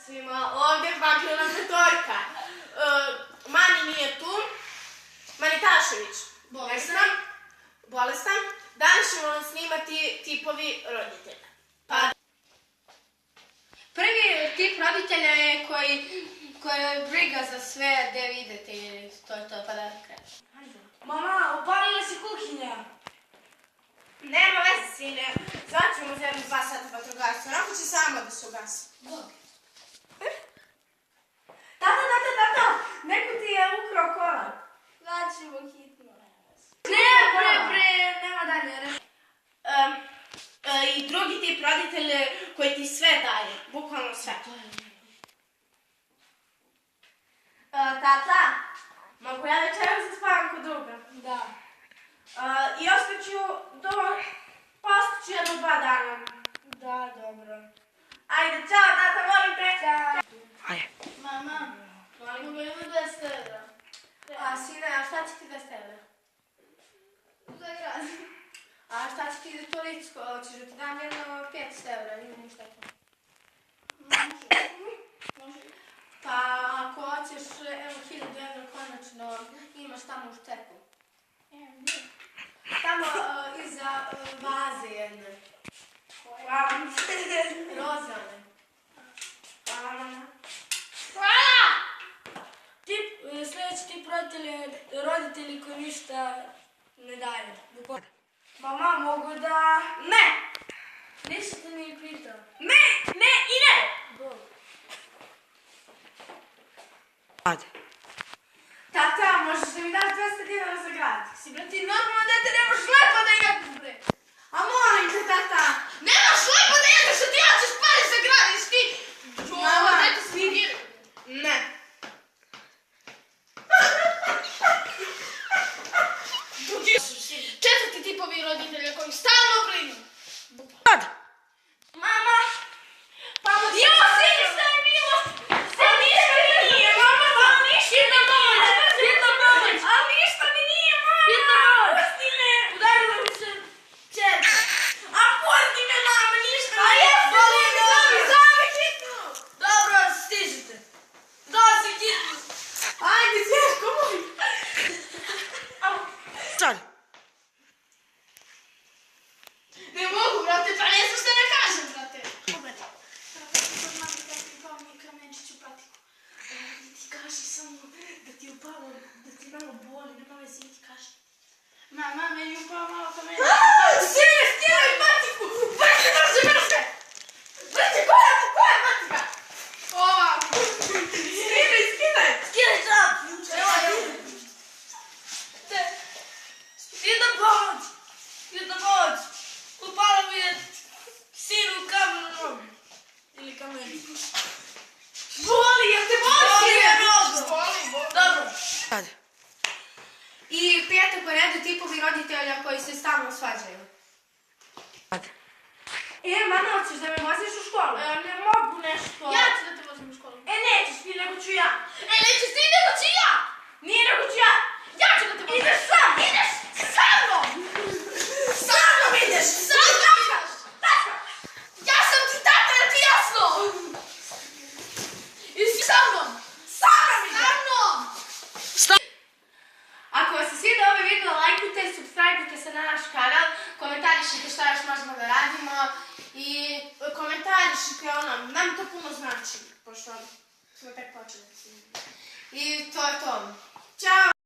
svima, ovdje Bakljuna Petorka. Mani nije tu. Manitašević. Bolestan. Danas ćemo vam snimati tipovi roditelja. Prvi tip roditelja je koji je briga za sve gdje vidite i to je to, pa da kreneš. Mama, upalila se kuhinja. Nema veze, sine. Zvaćemo za jednu 2 sata vatrogasca. Onako će sama da se ugasi. Tata, neko ti je ukrao kola. Zvaćemo hitno. Nema dalje. I drugi tip roditelj koji ti sve daje. Bukvalno sve. Tata, mogu ja večeras da spavam kod druga? Da. I ostaću postaću 1-2 dana. Da, dobro. Ajde, čao tata, volim te. Ćao. Mama, mogu bi imati 200 evra. A sine, a šta će ti 200 evra? Za grad. A šta će ti za tolicko? Hoćeš da ti dam jedno 500 evra, nije ništa to. Može. Pa ako hoćeš, evo 1000 evra konačno imaš tamo u štepu. Tamo iza vaze jedne. Hvala. Rozane. Hvala. Sljedeći tip roditelji koji ništa ne daju. Mama, mogu da... Ne! Ništa te nije pitao. Ne i ne! Tata, možeš da mi daš 200 dinara za grad? Si bre ti normalno dete, nemaš lepo da jedeš bre. A molim te tata. Nemaš lepo da jedeš, a ti ja ćeš pari za grad, jesi ti? Mama, ne. Četvrti tipovi roditelja koji stalno brinu. Mama! Jo, sini, šta je bilo? Sve ništa mi nije, mama, ništa pomoć! Ali ništa mi nije, mama! Pusti me! Udarila mi se čerka. A pusti me, mama, ništa mi nije! A jeste, Zove hitno! Dobro, stižite. Dozi hitno. Ajde, Cvješko moj! Ne mogu, brate, pa ne znam šta da kažem, brate. Brate, kod mami kad ti upao mi kamenčić u patiku. Ti kaži samo da ti upalo, da ti malo boli, nema veze, ti kaži. Mama, meni je upao malo kamenčić. Sine, skidaj patiku! Brate, brate! Brate, koja patika? Ova! Skidaj! Skidaj čap. Idem pomoć. Upala mi je sinu u kamen u nogu. Ili kamen. Boli, jel te boli? Boli. Dobro. I peti po redu tipovi roditelja koji se stalno svađaju. Mama, hoćeš da me voziš u školu? Ne mogu nešto. Ja ću da te vozim u školu. Nećeš ti, nego ću ja. Nećeš ti, nego ću ja! Nije, nego ću ja. Ja ću da te vozim. Ideš sam, ideš sa mnom. Sa mnom ideš. Sa mnom ideš! Ja sam ti tata, je ti jasno? Jesi sa mnom? Sa mnom ideš. Sa mnom! Ako vas se sviđa ovaj video, lajkujte, subscribeujte se na naš kanal, komentarišite šta još možemo da radimo i komentarišite nam to puno znači, pošto smo tek počeli. I to je to. Ćao!